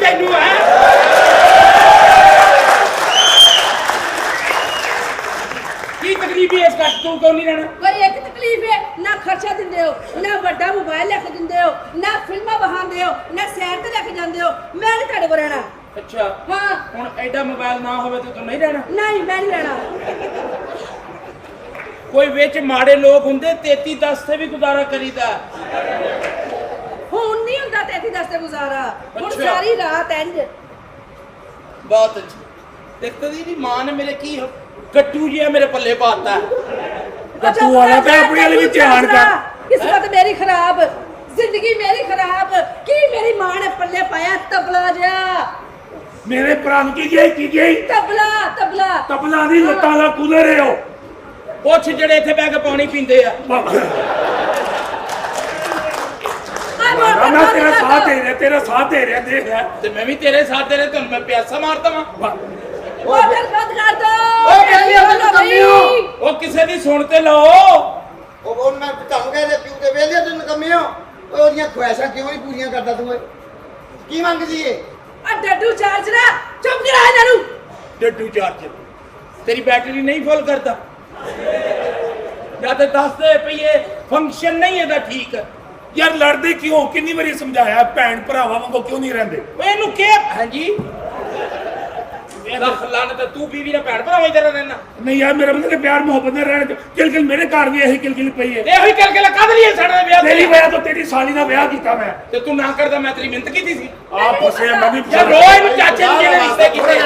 ਤੈਨੂੰ ਹੈ ਕੀ ਤਕਲੀਫ ਹੈ ਇਸ ਘਰ ਤੂੰ ਕਿਉਂ ਨਹੀਂ ਰਹਿਣਾ ਕੋਈ ਇੱਕ ਤਕਲੀਫ ਹੈ ਨਾ ਖਰਚਾ ਦਿੰਦੇ ਹੋ ਨਾ ਵੱਡਾ ਮੋਬਾਈਲ ਲੈ ਕੇ ਦਿੰਦੇ ਹੋ ਨਾ ਫਿਲਮਾਂ ਵਹਾਉਂਦੇ ਹੋ ਨਾ ਸੈਰ ਤੇ ਲੈ ਕੇ ਜਾਂਦੇ ਹੋ ਮੈਂ ਨਹੀਂ ਤੁਹਾਡੇ ਕੋਲ ਰਹਿਣਾ ਅੱਛਾ ਹਾਂ ਹੁਣ ਐਡਾ ਮੋਬਾਈਲ ਨਾ ਹੋਵੇ ਤੇ ਤੂੰ ਨਹੀਂ ਰਹਿਣਾ ਨਹੀਂ ਮੈਂ ਨਹੀਂ ਰਹਿਣਾ ਕੋਈ ਵਿੱਚ ਮਾੜੇ ਲੋਕ ਹੁੰਦੇ 3310 ਤੇ ਵੀ ਗੁਜ਼ਾਰਾ ਕਰੀਦਾ ਹੁਣ ਨਹੀਂ ਹੁੰਦਾ 3310 ਤੇ ਗੁਜ਼ਾਰਾ ਹੁਣ ਅੱਛਾ। ਸਾਰੀ ਰਾਤ ਇੰਜ ਬਹੁਤ ਅੱਛਾ ਦੇਖੋ ਦੀ ਮਾਂ ਨੇ ਮੇਰੇ ਕੀ ਕੱਟੂ ਜਿਹਾ ਮੇਰੇ ਪੱਲੇ ਪਾਤਾ ਕੱਟੂ ਵਾਲਾ ਤੇ ਆਪਣੀ ਵਾਲੀ ਵੀ ਧਿਆਨ ਕਰ ਕਿਸਮਤ ਮੇਰੀ ਖਰਾਬ ਜ਼ਿੰਦਗੀ ਮੇਰੀ ਖਰਾਬ ਕੀ ਮੇਰੀ ਮਾਂ ਨੇ ਪੱਲੇ ਪਾਇਆ ਤਬਲਾ ਜਿਹਾ ਮੇਰੇ ਪ੍ਰਾਣ ਕੀ ਗਈ ਤਬਲਾ ਤਬਲਾ ਤਬਲਾ ਦੀ ਲੱਤਾਂ ਦਾ ਕੂਲਰ ਹੈ ਉਹ ਪੁੱਛ ਜਿਹੜੇ ਇੱਥੇ ਬਹਿ ਕੇ ਪਾਣੀ ਪੀਂਦੇ ਆ ਮੈਂ ਤੇਰਾ ਸਾਥ ਦੇ ਰਿਹਾ ਦੇਖ ਲੈ ਤੇ ਮੈਂ ਵੀ ਤੇਰੇ ਸਾਥ ਦੇ ਰਿਹਾ ਤੈਨੂੰ ਮੈਂ ਪਿਆਸਾ ਮਾਰਦਾ ਵਾਂ ਮੋਟਰ ਬੰਦ ਕਰ ਦੋ ਓਏ ਪਹਿਲੇ ਉਹਨੂੰ ਕੰਮਿਓ ਉਹ ਕਿਸੇ ਦੀ ਸੁਣ ਤੇ ਲਓ ਉਹ ਮੈਂ ਤੁਹਾਨੂੰ ਕਹਿੰਦੇ ਪਿਓ ਤੇ ਵੇਲੇ ਤੂੰ ਕੰਮਿਓ ਓਏ ਉਹਦੀਆਂ ਖੁਆਇਸ਼ਾਂ ਕਿਉਂ ਨਹੀਂ ਪੂਰੀਆਂ ਕਰਦਾ ਤੂੰ ਓਏ ਕੀ ਮੰਗਦੀ ਏ ਆ ਡੱਡੂ ਚਾਰਜ ਨਾ ਚੁੱਪ ਕਰਾ ਇਹਨਾਂ ਨੂੰ ਡੱਡੂ ਚਾਰਜਰ ਤੇਰੀ ਬੈਟਰੀ ਨਹੀਂ ਫੁੱਲ ਕਰਦਾ ਜਾਂ ਤੇ ਦੱਸ ਦੇ ਪਈਏ ਫੰਕਸ਼ਨ ਨਹੀਂ ਇਹਦਾ ਠੀਕ ਯਾਰ ਲੜਦੇ ਕਿਉਂ ਕਿੰਨੀ ਵਾਰੀ ਸਮਝਾਇਆ ਭੈਣ ਭਰਾਵਾਂ ਵਾਂਗੂ ਕਿਉਂ ਨਹੀਂ ਰਹਿੰਦੇ ਇਹਨੂੰ ਕੀ ਹਾਂਜੀ ਇਹਦਾ ਖਲਾਨ ਤਾਂ ਤੂੰ ਬੀਵੀ ਨਾਲ ਭੈਣ ਭਰਾਵਾਂ ਹੀ ਤੇਰਾ ਰਹਿਣਾ ਨਹੀਂ ਯਾਰ ਮੇਰਾ ਮਤਲਬ ਕਿ ਪਿਆਰ ਮੁਹੱਬਤ ਨਾਲ ਰਹਿਣ ਕਿਲ ਮੇਰੇ ਘਰ ਵੀ ਇਹੀ ਕਿਲ ਪਈ ਹੈ ਇਹੋ ਹੀ ਕਰਕੇ ਕਾਹਦੇ ਲਈ ਸਾਡੇ ਵਿਆਹ ਤੇਰੀ ਵਜ੍ਹਾ ਤੋਂ ਤੇਰੀ ਸਾਲੀ ਦਾ ਵਿਆਹ ਕੀਤਾ ਮੈਂ ਤੇ ਤੂੰ ਨਾ ਕਰਦਾ ਮੈਂ ਤੇਰੀ ਮਿਹਨਤ ਕੀਤੀ ਸੀ ਆਪ ਫਸਿਆ ਮੈਂ ਵੀ ਯਾਰ ਰੋਜ਼ ਨੂੰ ਚਾਚੇ ਨੂੰ ਜਿਹੜੇ ਰਿਸ਼ਤੇ ਕੀਤੇ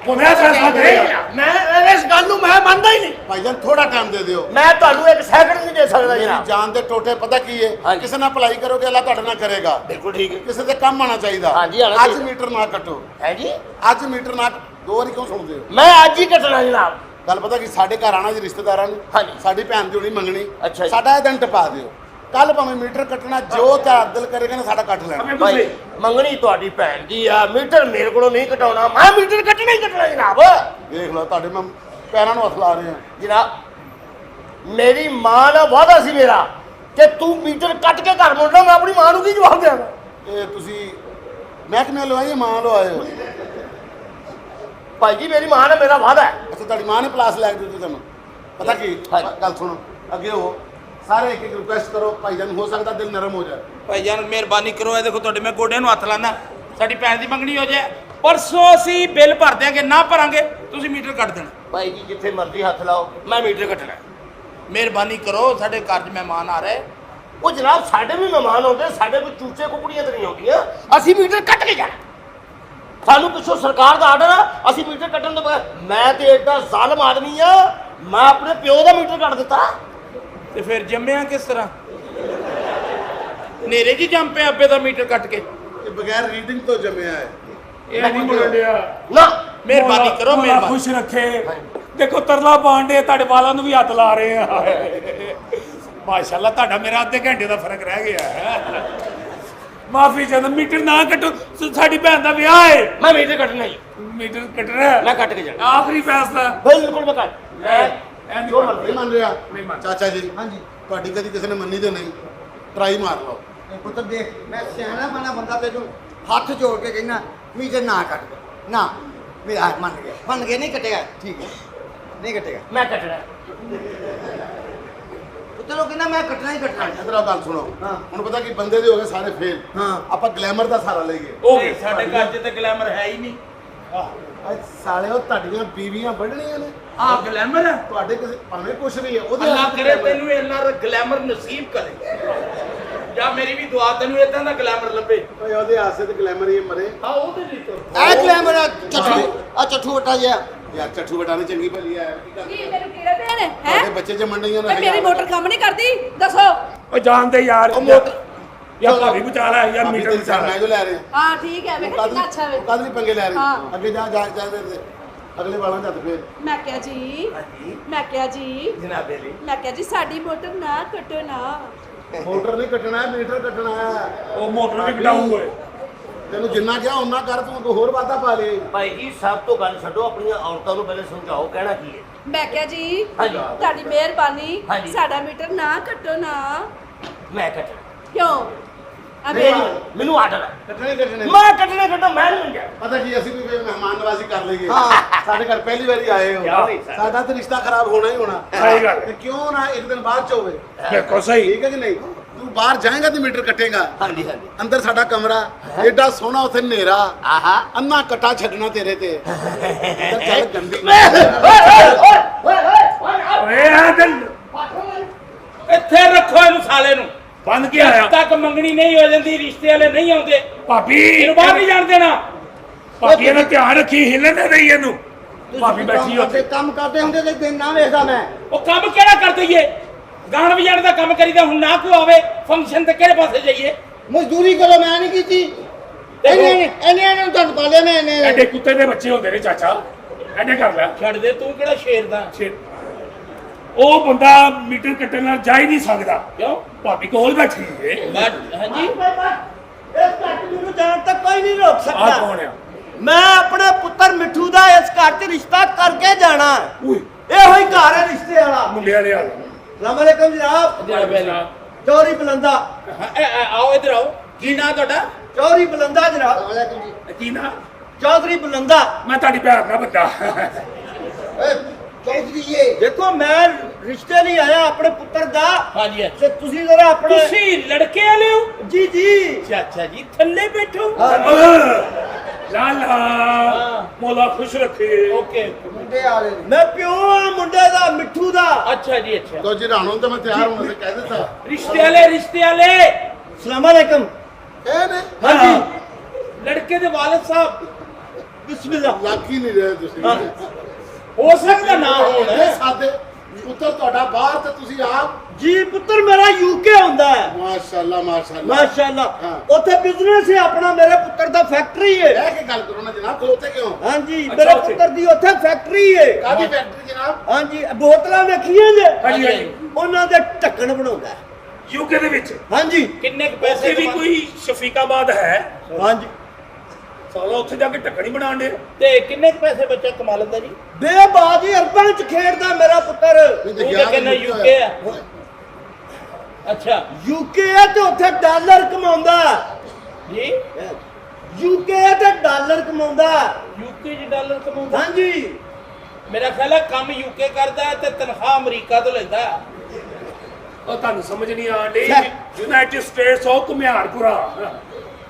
ਮੈਂ ਫੈਸਲਾ ਕਰੇਗਾ ਮੈਂ ਇਸ ਗੱਲ ਨੂੰ ਮੈਂ ਮੰਨਦਾ ਹੀ ਨਹੀਂ ਭਾਈਜਾਨ ਥੋੜਾ ਟਾਈਮ ਦੇ ਦਿਓ ਮੈਂ ਤੁਹਾਨੂੰ ਇੱਕ ਸੈਕਿੰਡ ਨਹੀਂ ਦੇ ਸਕਦਾ ਮੇਰੀ ਜਨਾਬ ਜਾਨ ਦੇ ਟੋਟੇ ਪਤਾ ਕੀ ਏ ਹਾਂਜੀ। ਕਿਸੇ ਨਾਲ ਭਲਾਈ ਕਰੋਗੇ ਅੱਲਾਹ ਤੁਹਾਡੇ ਨਾਲ ਕਰੇਗਾ ਬਿਲਕੁਲ ਠੀਕ ਹੈ ਕਿਸੇ ਦੇ ਕੰਮ ਆਣਾ ਚਾਹੀਦਾ ਹਾਂਜੀ, ਆਉਣਾ ਅੱਜ ਚਾਹੀਦਾ। ਮੀਟਰ ਨਾ ਕੱਟੋ ਹੈ ਜੀ ਅੱਜ ਮੀਟਰ ਨਾ ਦੋ ਵਾਰੀ ਕਿਉਂ ਸੁਣਦੇ ਹੋ ਮੈਂ ਅੱਜ ਹੀ ਕੱਟਣਾ ਜਨਾਬ ਗੱਲ ਪਤਾ ਕੀ ਸਾਡੇ ਘਰ ਆਣਾ ਜੀ ਰਿਸ਼ਤੇਦਾਰਾਂ ਨੂੰ ਹਾਂਜੀ। ਸਾਡੀ ਭੈਣ ਦੀ ਹੋਣੀ ਮੰਗਣੀ ਅੱਛਾ ਜੀ। ਸਾਡਾ ਇਹ ਦਿਨ ਟਪਾ ਦਿਓ ਕੱਲ ਭਾਵੇਂ ਮੀਟਰ ਕੱਟਣਾ ਜੋ ਤੁਹਾਡਾ ਦਿਲ ਕਰੇਗਾ ਨਾ ਸਾਡਾ ਕੱਟ ਲੈਣਾ ਭਾਈ ਮੰਗਣੀ ਤੁਹਾਡੀ ਭੈਣ ਦੀ ਆ ਮੀਟਰ ਮੇਰੇ ਕੋਲੋਂ ਨਹੀਂ ਕਟਾਉਣਾ ਮੈਂ ਮੀਟਰ ਕੱਟਣਾ ਹੀ ਕੱਟਣਾ ਜਨਾਬ ਦੇਖ ਲਓ ਤੁਹਾਡੇ ਮੈਂ ਪੈਰਾਂ ਨੂੰ ਹੱਥ ਲਾ ਰਹੇ ਹਾਂ ਜਨਾਬ ਮੇਰੀ ਮਾਂ ਨਾਲ ਵਾਅਦਾ ਸੀ ਮੇਰਾ ਕਿ ਤੂੰ ਮੀਟਰ ਕੱਟ ਕੇ ਘਰ ਮੁੜਨਾ ਮੈਂ ਆਪਣੀ ਮਾਂ ਨੂੰ ਕੀ ਜਵਾਬ ਦੇਵਾਂ ਇਹ ਤੁਸੀਂ ਮਹਿਕਮੇ ਲਵਾਈਏ ਮਾਂ ਲਵਾਏ ਹੋ ਭਾਈ ਜੀ ਮੇਰੀ ਮਾਂ ਨਾਲ ਮੇਰਾ ਵਾਅਦਾ ਹੈ ਅੱਛਾ ਤੁਹਾਡੀ ਮਾਂ ਨੇ ਪਲਾਸ ਲੈ ਕੇ ਦਿੱਤੀ ਤੁਹਾਨੂੰ ਪਤਾ ਕੀ ਹਾਂਜੀ। ਗੱਲ ਸੁਣੋ ਅੱਗੇ ਹੋ ਸਾਰੇ ਇੱਕ ਇੱਕ ਰਿਕੁਐਸਟ ਕਰੋ ਭਾਈਜਾਨ ਹੋ ਸਕਦਾ ਦਿਲ ਨਰਮ ਹੋ ਜਾਏ ਭਾਈ ਜਾਨ ਮਿਹਰਬਾਨੀ ਕਰੋ ਇਹ ਦੇਖੋ ਤੁਹਾਡੇ ਮੈਂ ਗੋਡਿਆਂ ਨੂੰ ਹੱਥ ਲਾਣਾ ਸਾਡੀ ਭੈਣ ਦੀ ਮੰਗਣੀ ਹੋ ਜਾਏ ਪਰਸੋਂ ਅਸੀਂ ਬਿੱਲ ਭਰ ਦਿਆਂਗੇ ਨਾ ਭਰਾਂਗੇ ਤੁਸੀਂ ਮੀਟਰ ਕੱਟ ਦੇਣਾ ਭਾਈ ਜੀ ਜਿੱਥੇ ਮਰਜ਼ੀ ਹੱਥ ਲਾਓ ਮੈਂ ਮੀਟਰ ਕੱਟਣਾ ਮਿਹਰਬਾਨੀ ਕਰੋ ਸਾਡੇ ਘਰ 'ਚ ਮਹਿਮਾਨ ਆ ਰਹੇ ਉਹ ਜਨਾਬ ਸਾਡੇ ਵੀ ਮਹਿਮਾਨ ਆਉਂਦੇ ਸਾਡੇ ਕੋਈ ਚੂਚੇ ਕੁਕੜੀਆਂ ਤੇ ਨਹੀਂ ਆਉਂਦੀਆਂ ਅਸੀਂ ਮੀਟਰ ਕੱਟ ਕੇ ਜਾਣਾ ਸਾਨੂੰ ਪਿੱਛੋਂ ਸਰਕਾਰ ਦਾ ਆਰਡਰ ਆ ਅਸੀਂ ਮੀਟਰ ਕੱਟਣ ਤੋਂ ਬਾਅਦ ਮੈਂ ਤੇ ਐਡਾ ਜ਼ਾਲਮ ਆਦਮੀ ਆ ਮੈਂ ਆਪਣੇ ਪਿਓ ਦਾ ਮੀਟਰ ਕੱਟ ਦਿੱਤਾ ਤੇ ਫਿਰ ਜੰਮਿਆ ਕਿਸ ਤਰ੍ਹਾਂ ਨੇਰੇ ਜੀ ਜੰਮ ਪਿਆ ਅੱਬੇ ਦਾ ਮੀਟਰ ਕੱਟ ਕੇ ਇਹ ਬਗੈਰ ਰੀਡਿੰਗ ਤੋਂ ਜੰਮਿਆ ਹੈ ਇਹ ਨਹੀਂ ਬੋਲਣਿਆ ਨਾ ਮਿਹਰਬਾਨੀ ਕਰੋ ਮੌਲਾ ਮਿਹਰਬਾਨੀ ਖੁਸ਼ ਰੱਖੇ ਦੇਖੋ ਤਰਲਾ ਪਾਂਡੇ ਤੁਹਾਡੇ ਵਾਲਾਂ ਨੂੰ ਵੀ ਹੱਥ ਲਾ ਰਹੇ ਆ ਮਾਸ਼ਾਅੱਲਾ ਤੁਹਾਡਾ ਮੇਰਾ ਅੱਧੇ ਘੰਟੇ ਦਾ ਫਰਕ ਰਹਿ ਗਿਆ ਹੈ ਮਾਫੀ ਚਾਹੁੰਦਾ ਮੀਟਰ ਨਾ ਕੱਟੋ ਸਾਡੀ ਭੈਣ ਦਾ ਵਿਆਹ ਹੈ ਮੈਂ ਮੀਟਰ ਕੱਟਣਾ ਹੀ ਮੀਟਰ ਕੱਟਣਾ ਮੈਂ ਕੱਟ ਕੇ ਜਾਣਾ ਆਖਰੀ ਫੈਸਲਾ ਬਿਲਕੁਲ ਮੈਂ ਕੱਟ ਜੋ ਮਰਜ਼ੀ ਨਹੀਂ ਮੰਨ ਰਿਹਾ ਨਹੀਂ ਮੰਨ ਚਾਚਾ ਜੀ ਹਾਂਜੀ ਤੁਹਾਡੀ ਕਦੀ ਕਿਸੇ ਨੇ ਮੰਨੀ ਤੇ ਨਹੀਂ ਟਰਾਈ ਮਾਰ ਲਓ ਪੁੱਤਰ ਦੇਖ ਮੈਂ ਸਿਆਣਾ ਬਣਾ ਬੰਦਾ ਤੈਨੂੰ ਹੱਥ ਜੋੜ ਕੇ ਕਹਿਣਾ ਮੀਟਰ ਨਾ ਕੱਟ ਦੇ ਨਾ ਮੇਰਾ ਮੰਨ ਗਿਆ ਨਹੀਂ ਕੱਟੇਗਾ ਠੀਕ ਹੈ ਨਹੀਂ ਕੱਟੇਗਾ ਮੈਂ ਕੱਟਣਾ ਪੁੱਤਰ ਉਹ ਕਹਿੰਦਾ ਮੈਂ ਕੱਟਣਾ ਹੀ ਕੱਟਣਾ ਇਧਰ ਗੱਲ ਸੁਣੋ ਹਾਂ। ਹੁਣ ਪਤਾ ਕੀ ਬੰਦੇ ਦੇ ਹੋ ਗਏ ਸਾਰੇ ਫੇਲ ਹਾਂ। ਆਪਾਂ ਗਲੈਮਰ ਦਾ ਸਹਾਰਾ ਲਈਏ ਉਹ ਸਾਡੇ ਘਰ 'ਚ ਤੇ ਗਲੈਮਰ ਹੈ ਹੀ ਨਹੀਂ ਅੱਜ ਸਾਲਿਓ ਤੁਹਾਡੀਆਂ ਬੀਵੀਆਂ ਵੱਢਣੀਆਂ ਨੇ ਆ ਗਲੈਮਰ ਹੈ ਤੁਹਾਡੇ ਕਿਸੇ ਭਾਵੇਂ ਕੁਛ ਵੀ ਹੈ ਉਹਦੇ ਅੱਲਾਹ ਹੱਥ 'ਚ ਕਰੇ glamour ਹੈ। ਤੈਨੂੰ ਇੰਨਾ ਗਲੈਮਰ ਨਸੀਬ ਕਰੇ ਜਾਂ ਮੇਰੀ ਵੀ ਦੁਆ ਤੈਨੂੰ ਇਦਾਂ ਦਾ ਗਲੈਮਰ ਲੱਭੇ ਓਏ ਉਹਦੇ ਆਸੇ ਤੇ ਗਲੈਮਰ ਹੀ ਮਰੇ ਆ ਉਹਦੇ ਲਈ ਤੋਂ ਐ ਗਲੈਮਰ ਚੱਠੂ ਵੱਟਾ ਜਿਹਾ ਯਾਰ ਚੱਠੂ ਬਟਾਣੇ ਚੰਗੀ ਭਲੀ ਆ ਕੀ ਮੈਨੂੰ ਕੀੜਾ ਭੈਣ ਹੈ ਤੁਹਾਡੇ ਬੱਚੇ ਚ ਮੰਡੀਆਂ ਓਏ ਮੇਰੀ ਮੋਟਰ ਕੰਮ ਨਹੀਂ ਕਰਦੀ ਦੱਸੋ ਉਹ ਜਾਣਦੇ ਯਾਰ ਉਹ ਮੋਟਰ ਯਾਰ ਭਾਵੇਂ ਬਚਾ ਲੈ ਯਾਰ ਮੀਟਰ ਤੇਰੀ ਬਚਾ ਮੈਂ ਲੈ ਜੋ ਲੈ ਰਹੇ ਹਾਂ ਠੀਕ ਹੈ ਵੇਖ ਕਿੰਨਾ ਅੱਛਾ ਵੇ ਕਦ ਵੀ ਪੰਗੇ ਲੈ ਰਹੇ ਹਾਂ। ਅੱਗੇ ਜਾ ਜਾ ਜਾ ਦੇ ਅਗਲੇ ਵਾਲਾਂ ਚ ਹੱਥ ਫੇਰ ਮੈਂ ਕਿਹਾ ਜੀ ਮੈਂ ਕਿਹਾ ਜੀ ਜਨਾਬੇ ਲਈ ਮੈਂ ਕਿਹਾ ਜੀ ਸਾਡੀ ਮੋਟਰ ਨਾ ਕੱਟੋ ਨਾ ਮੋਟਰ ਨਹੀਂ ਕੱਟਣਾ ਹੈ ਮੀਟਰ ਕੱਟਣਾ ਹੈ ਉਹ ਮੋਟਰ ਵੀ ਕਟਾਊ ਓਏ ਤੈਨੂੰ ਜਿੰਨਾ ਕਿਹਾ ਉਹਨਾਂ ਕਰ ਤੂੰ ਕੋਈ ਹੋਰ ਵਾਧਾ ਪਾ ਲੈ ਭਾਈ ਜੀ ਸਭ ਤੋਂ ਗੱਲ ਛੱਡੋ ਆਪਣੀਆਂ ਔਰਤਾਂ ਨੂੰ ਪਹਿਲੇ ਸਮਝਾਓ ਕਹਿਣਾ ਕੀ ਹੈ ਮੈਂ ਕਿਹਾ ਜੀ ਹਾਂਜੀ। ਤੁਹਾਡੀ ਮਿਹਰਬਾਨੀ ਹਾਂਜੀ। ਸਾਡਾ ਮੀਟਰ ਨਾ ਕੱਟੋ ਨਾ। ਮੈਂ ਕੱਟਣਾ ਕਿਉਂ ਮੈਨੂੰ ਆਰਡਰ ਹੈ ਕੱਟਣੇ ਕੱਟਣੇ ਮੈਂ ਕੱਟਣਾ ਮੈਂ ਨਹੀਂ ਗਿਆ ਪਤਾ ਕੀ ਅਸੀਂ ਵੀ ਮਹਿਮਾਨ ਨਵਾਜ਼ੀ ਕਰ ਲਈਏ ਹਾਂ। ਸਾਡੇ ਘਰ ਪਹਿਲੀ ਵਾਰੀ ਆਏ ਹੋ ਸਾਡਾ ਤਾਂ ਰਿਸ਼ਤਾ ਖਰਾਬ ਹੋਣਾ ਹੀ ਹੋਣਾ ਸਹੀ ਗੱਲ। ਤੇ ਕਿਉਂ ਨਾ ਇੱਕ ਦਿਨ ਬਾਅਦ ਚ ਹੋਵੇ ਬਿਲਕੁਲ ਸਹੀ। ਠੀਕ ਹੈ ਕਿ ਨਹੀਂ ਤੂੰ ਬਾਹਰ ਜਾਏਗਾ ਤੇ ਮੀਟਰ ਕੱਟੇਗਾ ਹਾਂਜੀ ਹਾਂਜੀ ਅੰਦਰ ਸਾਡਾ ਕਮਰਾ ਏਡਾ ਸੋਹਣਾ ਉੱਥੇ ਹਨੇਰਾ ਆਹਾ ਅੰਨਾ ਕਟਾ ਛੱਡਣਾ ਤੇਰੇ ਤੇ ਅੰਦਰ ਚੱਲ ਗੰਦੀ ਓਏ ਆ ਦਿਲ ਇੱਥੇ ਰੱਖੋ ਇਹਨੂੰ ਸਾਲੇ ਨੂੰ। ਬੰਦ ਕੀ ਜਦ ਆਇਆ ਤੱਕ ਮੰਗਣੀ ਨਹੀਂ ਹੋ ਜਾਂਦੀ ਰਿਸ਼ਤੇ ਵਾਲੇ ਨਹੀਂ ਆਉਂਦੇ ਭਾਬੀ ਇਹਨੂੰ ਬਾਹਰ ਨਹੀਂ ਜਾਣ ਦੇਣਾ। ਭਾਬੀ ਇਹਦਾ ਧਿਆਨ ਰੱਖੀ ਹਿੱਲਣ ਨਾ ਦੇਈ ਇਹਨੂੰ ਭਾਬੀ ਬੈਠੀ ਉੱਥੇ ਕੰਮ ਕਰਦੇ ਹੁੰਦੇ ਤੇ ਦਿਨ ਨਾ ਵੇਖਦਾ ਮੈਂ। ਉਹ ਕੰਮ ਕਿਹੜਾ ਕਰ ਦਈਏ? ਗਾਣ ਵਜਾਣ ਦਾ ਕੰਮ ਕਰੀਦਾ ਹੁਣ ਨਾ ਕੋਈ ਆਵੇ ਫੰਕਸ਼ਨ ਤੇ ਕਿਹੜੇ ਪਾਸੇ ਜਾਈਏ? ਮਜ਼ਦੂਰੀ ਕਰੋ ਮੈਂ ਨਹੀਂ ਕੀਤੀ। ਇਹਨੇ ਨੂੰ ਤੁਹਾਨੂੰ ਪਾਲਿਆ ਮੈਂ ਇਹਨੇ। ਐਡੇ ਕੁੱਤੇ ਦੇ ਬੱਚੇ ਹੁੰਦੇ ਨੇ ਚਾਚਾ ਐਡੇ ਕਰ ਲੈ ਛੱਡ ਦੇ ਤੂੰ ਕਿਹੜਾ ਸ਼ੇਰ ਦਾ। ਉਹ ਬੰਦਾ ਮੀਟਰ ਕੱਟਣ ਨਾਲ ਜਾ ਹੀ ਨਹੀਂ ਸਕਦਾ ਕਿਉਂ? ਭਾਬੀ ਕੋਲ ਬੈਠੀ ਏ ਹਾਂਜੀ ਇਸ ਘਰ ਮੈਨੂੰ ਜਾਣ ਤੱਕ ਕੋਈ ਨਹੀਂ ਰੋਕ ਆ ਸਕਦਾ ਕੌਣ ਆ ਮੈਂ ਆਪਣੇ ਪੁੱਤਰ ਮਿੱਠੂ ਦਾ ਇਸ ਘਰ 'ਚ ਰਿਸ਼ਤਾ ਕਰਕੇ ਜਾਣਾ ਓਏ ਇਹੋ ਹੀ ਘਰ ਹੈ ਰਿਸ਼ਤੇ ਵਾਲਾ ਮੁੰਡਿਆਂ ਦੇ ਹਾਲ ਸਲਾਮ ਅਲੈਕਮ ਜਨਾਬ ਜਿਹੜਾ ਪਹਿਲਾਂ ਚੌਧਰੀ ਬਲੰਦਾ ਆਓ ਇੱਧਰ ਆਓ। ਕੀ ਨਾਂ ਤੁਹਾਡਾ? ਚੌਧਰੀ ਬਲੰਦਾ ਜਨਾਬ ਕੀ ਨਾ ਚੌਧਰੀ ਬਲੰਦਾ ਮੈਂ ਤੁਹਾਡੀ ਭੈਣ ਦਾ ਬੰਦਾ ਚੌਧਰੀ ਇਹ ਦੇਖੋ ਮੈਂ ਰਿਸ਼ਤੇ ਲਈ ਆਇਆ ਆਪਣੇ ਪੁੱਤਰ ਦਾ ਹਾਂਜੀ ਤੇ ਤੁਸੀਂ ਜਰਾ ਆਪਣੇ ਤੁਸੀਂ ਲੜਕੇ ਵਾਲੇ ਹੋ? ਜੀ ਜੀ ਚਾਚਾ ਜੀ ਥੱਲੇ ਬੈਠੋ। ਲਾਲਾ ਮੋਲਾ ਖੁਸ਼ ਰੱਖੇ ਓਕੇ ਮੁੰਡੇ ਵਾਲੇ ਨੇ। ਮੈਂ ਪਿਓ ਆ ਮੁੰਡੇ ਦਾ ਮਿੱਠੂ ਦਾ ਅੱਛਾ ਜੀ ਅੱਛਾ। तो जी राणों तो मैं तैयार हूं से कह देता ਰਿਸ਼ਤੇ ਵਾਲੇ ਸਲਾਮ ਅਲੈਕਮ ए ने ਹਾਂਜੀ ਲੜਕੇ ਦੇ ਵਾਲਿਦ ਸਾਹਿਬ ਬਿਸਮਿਲ੍ਲਾ ਲੱਗ ਹੀ ਨਹੀਂ ਰਹੇ ਤੁਸੀਂ ਹੋ ਸਕਦਾ ਨਾ ਹੋਣ। ਇਹ ਸਾਦੇ ਪੁੱਤਰ ਤੁਹਾਡਾ ਬਾਹਰ ਤੇ ਤੁਸੀਂ ਆਪ ਜੀ ਪੁੱਤਰ ਮੇਰਾ ਯੂਕੇ ਹੁੰਦਾ ਹੈ ਮਾਸ਼ਾਅੱਲਾ ਮਾਸ਼ਾਅੱਲਾ ਮਾਸ਼ਾਅੱਲਾ ਹਾਂ। ਉੱਥੇ ਬਿਜ਼ਨਸ ਹੈ ਆਪਣਾ ਮੇਰੇ ਪੁੱਤਰ ਦਾ ਫੈਕਟਰੀ ਹੈ ਬਹਿ ਕੇ ਗੱਲ ਕਰੋ ਨਾ ਜਨਾਬ ਖਲੋਤੇ ਕਿਉਂ ਹਾਂਜੀ ਅੱਛਾ, ਮੇਰੇ ਉੱਥੇ। ਪੁੱਤਰ ਦੀ ਉੱਥੇ ਫੈਕਟਰੀ ਹੈ ਕਾਦੀ ਫੈਕਟਰੀ ਜਨਾਬ ਹਾਂਜੀ ਬੋਤਲਾਂ ਵੇਖੀਆਂ ਜੇ ਹਾਂਜੀ ਹਾਂਜੀ ਉਹਨਾਂ ਦੇ ਢੱਕਣ ਬਣਾਉਂਦਾ ਹੈ। ਯੂਕੇ ਦੇ ਵਿੱਚ ਹਾਂਜੀ ਕਿੰਨੇ ਕੁ ਪੈਸੇ ਪੈਸੇ ਵੀ ਕੋਈ ਸ਼ਫੀਕਾਬਾਦ ਹੈ ਹਾਂਜੀ ਸਾਲਾ ਉੱਥੇ ਜਾ ਕੇ ਢੱਕਣੀ ਬਣਾਉਣ ਦੇ ਤੇ ਕਿੰਨੇ ਕੁ ਪੈਸੇ ਬੱਚਾ ਕਮਾ ਲੈਂਦਾ ਜੀ? ਬੇਬਾਜੀ ਅਰਬਾਂ ਚ ਖੇਡਦਾ ਮੇਰਾ ਪੁੱਤਰ ਨਹੀਂ ਤੂੰ ਗਿਆ ਤਾਂ ਕਹਿੰਦਾ ਯੂਕੇ ਆ। ਅੱਛਾ ਯੂਕੇ ਹੈ ਤੇ ਉੱਥੇ ਡਾਲਰ ਕਮਾਉਂਦਾ ਜੀ ਯੂਕੇ ਹੈ ਤੇ ਡਾਲਰ ਕਮਾਉਂਦਾ ਯੂਕੇ 'ਚ ਡਾਲਰ ਕਮਾਉਂਦਾ। ਹਾਂਜੀ ਮੇਰਾ ਖਿਆਲ ਹੈ ਕੰਮ ਯੂਕੇ ਕਰਦਾ ਹੈ ਤੇ ਤਨਖਾਹ ਅਮਰੀਕਾ ਤੋਂ ਲੈਂਦਾ ਹੈ। ਉਹ ਤੁਹਾਨੂੰ ਸਮਝ ਨਹੀਂ ਆਉਂਦੀ ਯੂਨਾਈਟਿਡ ਸਟੇਟਸ ਆਫ ਘੁਮਿਆਰਪੁਰਾ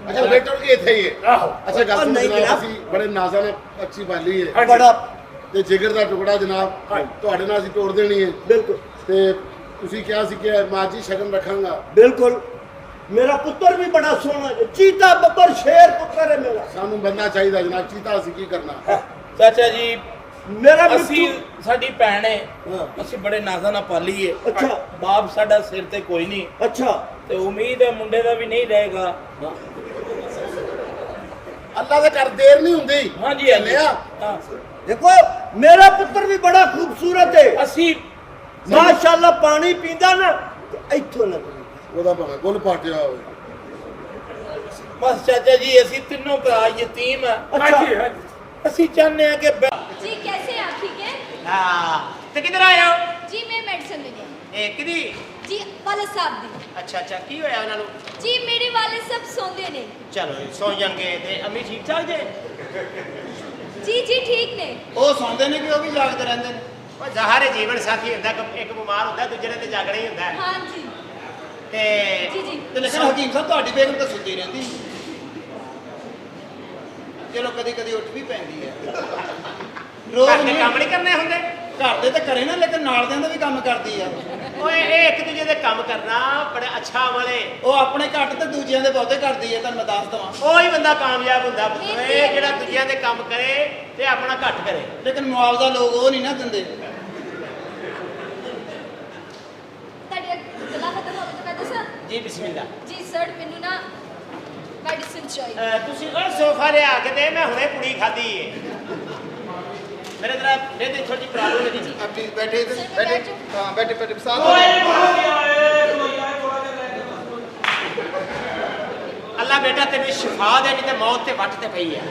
ਅੱਛਾ ਬੇਟਾ ਕੀ ਇੱਥੇ ਹੀ ਹੈ ਆਹੋ ਅੱਛਾ ਗੱਲ ਉਹ ਸੁਣੋ ਨਹੀਂ ਜਨਾਬ ਜਨਾਬ। ਅਸੀਂ ਬੜੇ ਨਾਜ਼ਾਂ ਨਾਲ ਅੱਛੀ ਬਾਲੀ ਹੈ ਹਾਂਜੀ। ਬੜਾ ਤੇ ਜਿਗਰ ਦਾ ਟੁਕੜਾ ਜਨਾਬ ਹਾਂਜੀ। ਤੁਹਾਡੇ ਨਾਲ ਅਸੀਂ ਤੋੜ ਦੇਣੀ ਹੈ ਬਿਲਕੁਲ ਤੇ ਤੁਸੀਂ ਕਿਹਾ ਸੀ ਕਿ ਮਾਂ ਜੀ ਸ਼ਗਨ ਰੱਖਾਂਗਾ ਬਿਲਕੁਲ ਮੇਰਾ ਪੁੱਤਰ ਵੀ ਬੜਾ ਸੋਹਣਾ ਹੈ ਚੀਤਾ ਬੱਬਰ ਸ਼ੇਰ ਪੁੱਤਰ ਹੈ ਮੇਰਾ ਸਾਨੂੰ ਬੰਦਾ ਚਾਹੀਦਾ ਜਨਾਬ ਚੀਤਾ ਅਸੀਂ ਕੀ ਕਰਨਾ ਚਾਚਾ ਜੀ ਮੇਰਾ ਅਸੀਂ ਮਿੱਠੂ ਸਾਡੀ ਭੈਣ ਹੈ ਹਾਂ। ਅਸੀਂ ਬੜੇ ਨਾਜ਼ਾਂ ਨਾਲ ਪਾਲੀ ਹੈ। ਅੱਛਾ ਬਾਪ ਸਾਡਾ ਸਿਰ ਤੇ ਕੋਈ ਨਹੀਂ ਅੱਛਾ ਤੇ ਉਮੀਦ ਹੈ ਮੁੰਡੇ ਦਾ ਵੀ ਨਹੀਂ ਰਹੇਗਾ। ਅੱਲਾ ਦੇ ਘਰ ਦੇਰ ਨਹੀਂ ਹੁੰਦੀ ਹਾਂਜੀ ਹਾਂਜੀ ਚੱਲਿਆ। ਹਾਂ। ਦੇਖੋ ਮੇਰਾ ਪੁੱਤਰ ਵੀ ਬੜਾ ਖੂਬਸੂਰਤ ਹੈ ਅਸੀਂ ਮਾਸ਼ਾਅੱਲਾ ਪਾਣੀ ਪੀਂਦਾ ਨਾ ਤੇ ਇੱਥੋਂ ਨਾ ਉਹਦਾ ਭਾਵੇਂ ਗੁੱਲ ਪਾਟਿਆ ਹੋਵੇ ਬਸ ਚਾਚਾ ਜੀ ਅਸੀਂ ਤਿੰਨੋਂ ਭਰਾ ਯਤੀਮ ਆ। ਹਾਂਜੀ ਹਾਂਜੀ ਅਸੀਂ ਚਾਹੁੰਦੇ ਆ ਕਿ जी कैसे हैं आप ठीक है हाँ तो किधर आए हो जी मैं मेडिसिन लेने आई। किदी जी वाले साहब दी अच्छा अच्छा की होया उन्हां नू जी मेरे वाले सब सोंदे ने चलो सौ जाएंगे ते अम्मी ठीक ठाक जे जी जी ठीक ने ਉਹ ਸੌਂਦੇ ਨੇ ਕਿ ਉਹ ਵੀ ਜਾਗਦੇ ਰਹਿੰਦੇ ਨੇ। ਉਹ ਜ਼ਾਹਰ ਹੈ ਜੀਵਨ ਸਾਥੀ ਹੁੰਦਾ ਇੱਕ ਬਿਮਾਰ ਹੁੰਦਾ ਦੂਜੇ ਨੇ ਤੇ ਜਾਗਣਾ ਹੀ ਹੁੰਦਾ ਹੈ हाँ जी ਤੇ जी जी ਤੇ ਲੇਕਿਨ ਹਕੀਮ ਸਾਹਿਬ ਤੁਹਾਡੀ ਬੇਗਮ ਤਾਂ ਸੁੱਤੀ ਰਹਿੰਦੀ। ਚਲੋ ਕਦੀ ਕਦੀ ਉੱਠ ਵੀ ਪੈਂਦੀ ਹੈ। ਰੋਜ਼ ਘਰ ਦੇ ਨਹੀਂ ਕੰਮ ਨਹੀਂ ਕਰਨੇ ਹੁੰਦੇ ਘਰ ਦੇ ਤਾਂ ਕਰੇ ਨਾ ਲੇਕਿਨ ਨਾਲ ਦਿਆਂ ਦਾ ਵੀ ਕੰਮ ਕਰਦੀ ਆ। ਓਏ ਇਹ ਇੱਕ ਦੂਜੇ ਦੇ ਕੰਮ ਕਰਨਾ ਬੜੇ ਅੱਛਾ ਵਾਲੇ ਉਹ ਆਪਣੇ ਘੱਟ ਤੇ ਦੂਜਿਆਂ ਦੇ ਬਹੁਤੇ ਕਰਦੀ ਹੈ ਤੁਹਾਨੂੰ ਮੈਂ ਦੱਸ ਦਵਾਂ। ਉਹੀ ਬੰਦਾ ਕਾਮਯਾਬ ਹੁੰਦਾ ਪੁੱਤ ਇਹ ਜਿਹੜਾ ਦੂਜਿਆਂ ਦੇ ਕੰਮ ਕਰੇ ਤੇ ਆਪਣਾ ਘੱਟ ਕਰੇ ਲੇਕਿਨ ਮੁਆਵਜ਼ਾ ਲੋਕ ਉਹ ਨਹੀਂ ਨਾ ਦਿੰਦੇ। ਤੁਹਾਡਾ ਗਲਾ ਖਤਮ ਹੋ ਗਿਆ ਤਾਂ ਮੈਂ ਦੱਸਾਂ ਜੀ ਬਿਸਮਿਲ੍ਲਾ ਜੀ ਸਰ ਮੈਨੂੰ ਨਾ ਮੈਡੀਸਿਨ ਚਾਹੀਦੀ ਤੁਸੀਂ ਉਹ ਸੋਫਾ ਲਿਆ ਕੇ ਦੇ ਮੈਂ ਹੁਣੇ ਪੁੜੀ ਖਾਧੀ ਏ ਮੇਰੇ ਤਰ੍ਹਾਂ ਇਹਦੇ ਛੋਟੀ ਪ੍ਰੋਬਲਮ ਹੈ ਜੀ ਆਪਣੀ ਬੈਠੇ Sir, ਮੈਂ ਬੈਠ ਜਾਊਂ? ਹਾਂ ਬੈਠੇ ਬੈਠੇ ਸਾਥ ਅੱਲਾ ਬੇਟਾ ਤੈਨੂੰ ਸ਼ਿਫਾ ਦੇ ਨਹੀਂ ਤੇ ਮੌਤ ਤੇ ਵੱਟ ਤੇ ਪਈ ਹੈ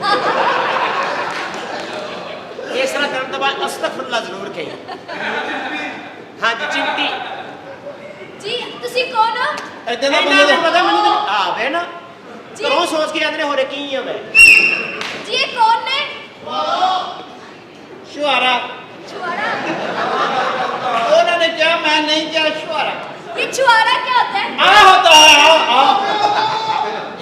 ਇਸ ਤਰ੍ਹਾਂ ਕਰਨ ਤੋਂ ਬਾਅਦ ਅਸਤਗਫੁਰੁੱਲਾਹ ਜ਼ਰੂਰ ਕਹੀ। ਹਾਂਜੀ ਚਿਮਟੀ ਜੀ ਤੁਸੀਂ ਕੌਣ ਹੋ? ਇਦਾਂ ਦਾ ਬੰਦਾ ਨਹੀਂ ਪਤਾ ਮੈਨੂੰ ਤਾਂ ਆ ਵੇ ਨਾ ਜੀ। ਘਰੋਂ ਸੋਚ ਕੇ ਆਂਦੇ ਨੇ ਹੋਰੇ ਕੀ ਆ ਮੈਂ जी ये कौन ने? ਸ਼ੁਆਰਾ छुआरा। ਉਹਨਾਂ ਨੇ ਕਿਹਾ मैं नहीं किया शुआरा ये छुआरा क्या होता है? होता है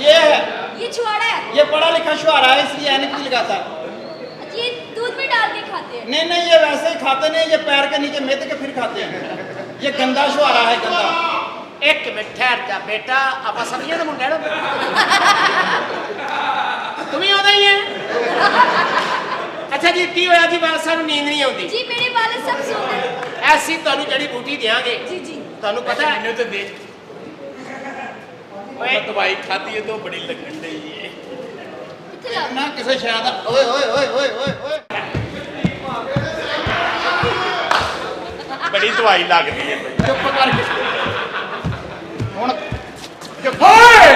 ये है ये छुआरा है। ये पढ़ा लिखा शुआरा है इसलिए ऐनक भी लगाता है। ये दूध में डाल के खाते हैं। नहीं नहीं ये वैसे ही खाते नहीं ये पैर के नीचे मिद के फिर खाते हैं ये गंदा शुआरा है गंदा। एक मिनट ठहर जा बेटा आप सब्जियां तो मुंडे तुम्हें आता ही है। अच्छा जी की होया जी वाल सानू नींद नहीं आती जी मेरे वाले सब सो गए। ऐसी ਤੁਹਾਨੂੰ ਜੜੀ ਬੂਟੀ ਦੇਾਂਗੇ जी जी। ਤੁਹਾਨੂੰ ਪਤਾ ਹੈ ਮੈਨੂੰ ਤੇ ਦੇਖ ਓਏ ਮੈਂ ਦਵਾਈ ਖਾਧੀ ਹੈ ਤੇ ਉਹ ਬੜੀ ਲੱਗਣ ਡਈ ਹੈ कितने लाओ? ਨਾ ਕਿਸੇ ਸ਼ਾਇਦ ਓਏ ਓਏ ਓਏ ਓਏ ਓਏ ਓਏ ਬੜੀ ਦਵਾਈ ਲੱਗਦੀ ਹੈ ਚੁੱਪ ਕਰ ਹੁਣ ਚੁੱਪ ਓਏ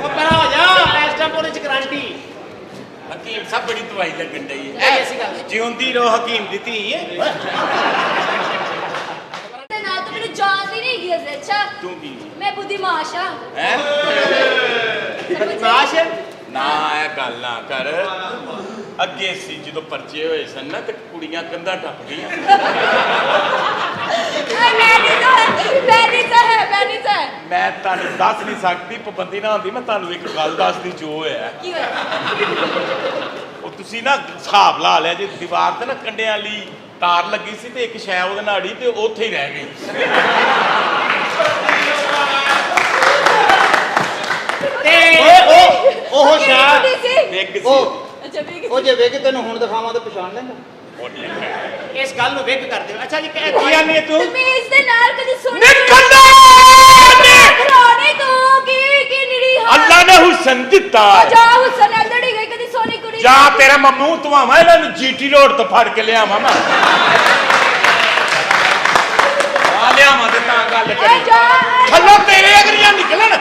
ਉਹ ਪਰਾਂ ਹੋ ਜਾ ਇਸ ਟਾਈਮ ਪੁਲਿਸ ਗਰੰਟੀ ਹਕੀਮ ਸਾਹਿਬ ਬੜੀ ਦਵਾਈ ਲੱਗਣ ਡਈ ਇਹ ਹੈ ਐਸੀ ਗੱਲ ਨਹੀਂ। ਜਿਉਂਦੀ ਰੋ ਹਕੀਮ ਦੀ ਧੀ ਹੈ ते ना तो मैंने जानती नहीं है से अच्छा ਤੂੰ ਕੀ मैं बुद्धिमाश हाँ। ਹੈ ਬਦਮਾਸ਼ ਨਾ ਇਹ ਗੱਲ ਨਾ ਕਰ ਅੱਗੇ ਸੀ ਜਦੋਂ ਪਰਚੇ ਹੋਏ ਸਨ ਨਾ ਤੇ ਕੁੜੀਆਂ ਕੰਧਾਂ ਟੱਪ ਗਈਆਂ ਮੈਂ ਤੁਹਾਨੂੰ ਦੱਸ ਨਹੀਂ ਸਕਦੀ ਪਾਬੰਦੀ ਨਾ ਹੁੰਦੀ ਮੈਂ ਤੁਹਾਨੂੰ ਇੱਕ ਗੱਲ ਦੱਸਦੀ ਜੋ ਹੋਇਆ की होया? ਉਹ ਤੁਸੀਂ ਨਾ ਹਿਸਾਬ ਲਾ ਲਿਆ ਜੇ ਦੀਵਾਰ ਤੇ ਨਾ ਕੰਡਿਆਂ ਵਾਲੀ ਤਾਰ ਲੱਗੀ ਸੀ ਤੇ ਇੱਕ ਸ਼ੈ ਉਹਦੇ ਨਾਲ ਅੜੀ ਤੇ ਉੱਥੇ ਹੀ ਰਹਿ ਗਈ ਤੇ ਉਹ ਸ਼ਾਹ बुद्धि सी। ਡਿੱਗ ਸੀ ਉਹ अच्छा बिग। ਉਹ ਜੇ ਵੇਖ ਤੈਨੂੰ ਹੁਣ ਦਿਖਾਵਾਂ ਤਾਂ ਪਛਾਣ ਲੈਂਦਾ ਇਸ ਗੱਲ ਨੂੰ ਵੇਖ ਕਰ ਦਿਓ ਅੱਛਾ ਜੀ ਕੀ ਆਨੀ ਤੂੰ तमीज दे नाल कदी सुन ਨਿਕਲ खराने तो की निरी हां। ਅੱਲਾ ਨੇ ਹੁਸਨ ਦਿੱਤਾ जा हुसन अंदर ही गई कदी सोनी कुड़ी। ਜਾ ਤੇਰਾ ਮਮੂ ਤੂੰ ਆਵਾਂ ਇਹਨਾਂ ਨੂੰ ਜੀਟੀ ਰੋਡ ਤੋਂ ਫੜ ਕੇ ਲਿਆਵਾਂ ਮੈਂ ਆ ਲਿਆਵਾਂ ਤੇ ਤਾਂ ਗੱਲ ए ਕਰੀ जा। ਥੱਲੋਂ ਤੇਰੇ ਅਗਰੀਆਂ ਨਿਕਲਣ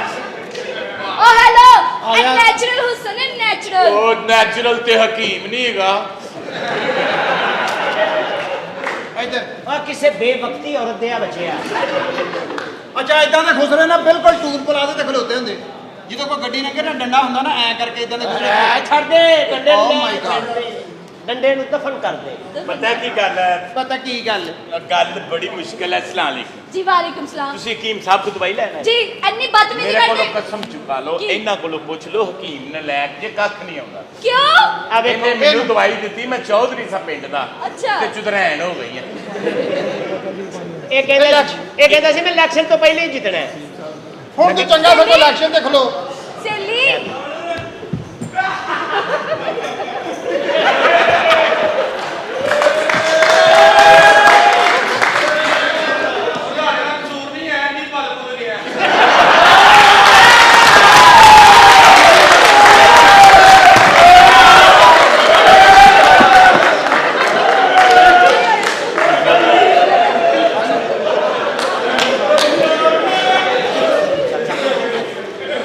ओ हेलो नेचुरल हुसन है नेचुरल। ਉਹ ਨੈਚੁਰਲ ਤੇ ਹਕੀਮ ਨਹੀਂ ਹੈਗਾ ਇੱਧਰ ਆ ਕਿਸੇ ਬੇਵਕਤੀ ਔਰਤ ਦੇ ਆ ਬੱਚਿਆ ਅੱਛਾ ਇਦਾਂ ਦੇ ਖੁਸਰੇ ਨਾ ਬਿਲਕੁਲ ਟੂਰ ਪਲਾਜ਼ੇ ਤੇ ਖਲੋਤੇ ਹੁੰਦੇ ਜਦੋਂ ਕੋਈ ਗੱਡੀ ਲੰਘੇ ਨਾ ਡੰਡਾ ਹੁੰਦਾ ਨਾ ਐ ਕਰਕੇ ਇਦਾਂ ਦੇ ਖੁਸਰੇ ਛੱਡ ਦੇ ਡੰਡੇ Oh ਨੂੰ my God. ਡੰਡੇ ਨੂੰ ਦਫਨ ਕਰ ਦੇ ਪਤਾ ਕੀ ਗੱਲ ਹੈ ਪਤਾ ਕੀ ਗੱਲ ਗੱਲ ਬੜੀ ਮੁਸ਼ਕਲ ਹੈ ਸਲਾਮ जी वालेकुम सलाम। ਤੁਸੀਂ ਹਕੀਮ ਸਾਹਿਬ ਤੋਂ ਦਵਾਈ ਲੈਣਾ ਹੈ जी अन्नी बात में ਮੇਰੇ नहीं ਕੋਲੋਂ करते। ਕਸਮ ਚੁਕਾ ਲਓ ਕੀ? ਇਹਨਾਂ ਕੋਲੋਂ ਪੁੱਛ ਲਓ ਹਕੀਮ ਨੇ ਲੈ ਜੇ ਕੱਖ ਨਹੀਂ ਆਉਂਦਾ क्यों? ਆ ਵੇਖੋ ਇਹਨੇ ਮੈਨੂੰ ਦਵਾਈ ਦਿੱਤੀ ਮੈਂ ਚੌਧਰੀ ਸਾਹਿਬ ਪਿੰਡ ਦਾ अच्छा। ਤੇ ਚੁਦਰੈਣ ਹੋ ਗਈ ਹੈ ਇਹ ਕਹਿੰਦਾ ਸੀ ਮੈਂ ਇਲੈਕਸ਼ਨ ਤੋਂ ਪਹਿਲੇ ਹੀ ਜਿੱਤਣਾ ਹੈ ਹੁਣ ਤੂੰ ਚੰਗਾ ਫਿਰ ਇਲੈਕਸ਼ਨ ਤੇ ਖਲੋ सेली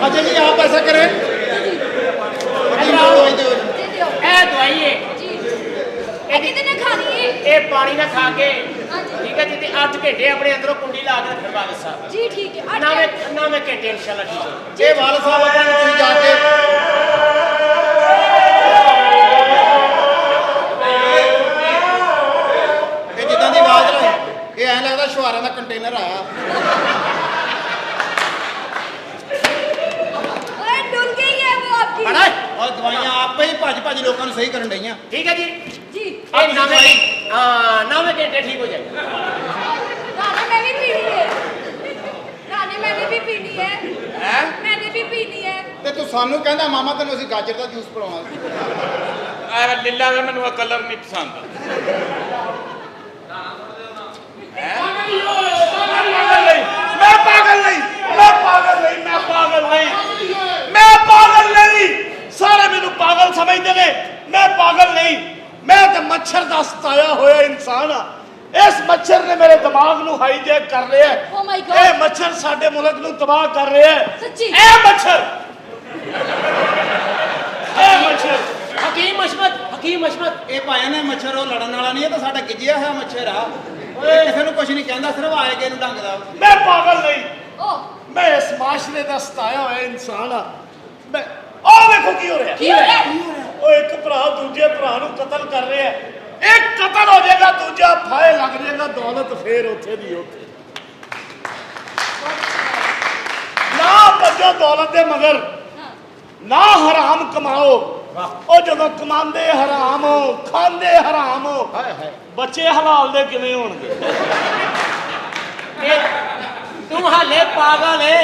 अच्छा जी आप ऐसा करें दे दियो। ਇਹ ਦਵਾਈ ਹੈ जी ये कितने खानी है? ਇਹ ਪਾਣੀ ਨਾਲ ਖਾ ਕੇ हाँ जी। ਠੀਕ ਹੈ ਜੀ ਤੇ 8 ਘੰਟੇ ਆਪਣੇ ਅੰਦਰੋਂ ਕੁੰਡੀ ਲਾ ਕੇ ਰੱਖਣ ਵਾਲੇ ਸਾਹਿਬ जी ठीक है। आठ ਨਾਵੇਂ घंटे। ਨਾਵੇਂ ਘੰਟੇ ਇਨਸ਼ਾਅੱਲਾ ਠੀਕ ਹੋ ये वाल साहब अपन ਤੁਸੀਂ ਜਾ ਕੇ ਇਹ ਜਿੱਦਾਂ ਦੀ ਆਵਾਜ਼ ਨਾ ਇਹ ਐਂ ਲੱਗਦਾ ਸ਼ੁਹਾਰਿਆਂ ਦਾ ਕੰਟੇਨਰ ਆਇਆ ओए डुल गई है वो आपकी। ਬੜਾ ਔਰ ਦਵਾਈਆਂ ਆਪੇ ਹੀ ਭੱਜ ਲੋਕਾਂ ਨੂੰ ਸਹੀ ਕਰਨ ਡਈਆਂ ਠੀਕ ਹੈ ਜੀ जी ਇਹ ਨਾਵੇਂ ਹਾਂ ਨਾਵੇਂ ਘੰਟੇ ਠੀਕ ਹੋ ਜਾਏ रानी मैंने पीनी है। रानी मैंने भी पीनी है। ਹੈ मैंने भी पीनी है। ਤੇ ਤੂੰ ਸਾਨੂੰ ਕਹਿੰਦਾ ਮਾਮਾ ਤੈਨੂੰ ਅਸੀਂ ਗਾਜਰ ਦਾ ਜੂਸ ਪਿਲਾਉਣਾ ਆ ਲੀਲਾ ਦਾ ਮੈਨੂੰ ਕਲਰ ਨਹੀਂ ਪਸੰਦ ਮੈਂ ਪਾਗਲ ਨਹੀਂ ਸਾਰੇ ਮੈਨੂੰ ਪਾਗਲ ਸਮਝਦੇ ਨੇ ਮੈਂ ਪਾਗਲ ਨਹੀਂ ਮੈਂ ਤਾਂ ਮੱਛਰ ਦਾ ਸਤਾਇਆ ਹੋਇਆ ਇਨਸਾਨ ਆ ਇਸ ਮੱਛਰ ਨੇ ਮੇਰੇ ਦਿਮਾਗ ਨੂੰ ਹਾਈਜੈਕ ਕਰ ਲਿਆ Oh my God. ਇਹ ਮੱਛਰ ਸਾਡੇ ਮੁਲਕ ਨੂੰ ਤਬਾਹ ਕਰ ਰਿਹਾ ਹੈ ਸੱਚੀ? ਇਹ ਮੱਛਰ ਹਕੀਮ ਅਸ਼ਮਤ ਕੀ ਮਸ਼ਵਤ? ਇਹ ਭਾਇਆ ਨੇ ਮੱਛਰ ਉਹ ਲੜਨ ਵਾਲਾ ਨਹੀਂ, ਇਹ ਤਾਂ ਸਾਡਾ ਗਿੱਜਿਆ ਹੋਇਆ ਮੱਛਰ ਆ। ਇਹ ਕਿਸੇ ਨੂੰ ਕੁਝ ਨਹੀਂ ਕਹਿੰਦਾ, ਸਿਰਫ ਆਏ ਕੇ ਨੂੰ ਡੰਗਦਾ। ਮੈਂ ਪਾਗਲ ਨਹੀਂ, ਓ ਮੈਂ ਇਸ ਮਾਸ਼ਰੇ ਦਾ ਸਤਾਇਆ ਹੋਇਆ ਇਨਸਾਨ ਆ। ਮੈਂ ਆਹ ਵੇਖੋ ਕੀ ਹੋ ਰਿਹਾ। ਕੀ ਹੋਇਆ? ਉਹ ਇੱਕ ਭਰਾ ਦੂਜੇ ਭਰਾ ਨੂੰ ਕਤਲ ਕਰ ਰਿਹਾ ਹੈ। ਇੱਕ ਕਤਲ ਹੋ ਜਾਏਗਾ, ਦੂਜਾ ਫਾਇ ਲੱਗ ਜਾਏਗਾ, ਦੌਲਤ ਫੇਰ ਉੱਥੇ ਦੀ ਉੱਥੇ। ਨਾ ਭੱਜੋ ਦੌਲਤ ਦੇ ਮਗਰ, ਨਾ ਹਰਾਮ ਕਮਾਓ। ਉਹ ਜਦੋਂ ਕਮਾਉਂਦੇ ਹਰਾਮ, ਖਾਂਦੇ ਹਰਾਮ, ਬੱਚੇ ਹਲਾਲ ਦੇ ਕਿਵੇਂ ਹੋਣਗੇ? ਤੂੰ ਹਾਲੇ ਪਾਗਲ ਏ।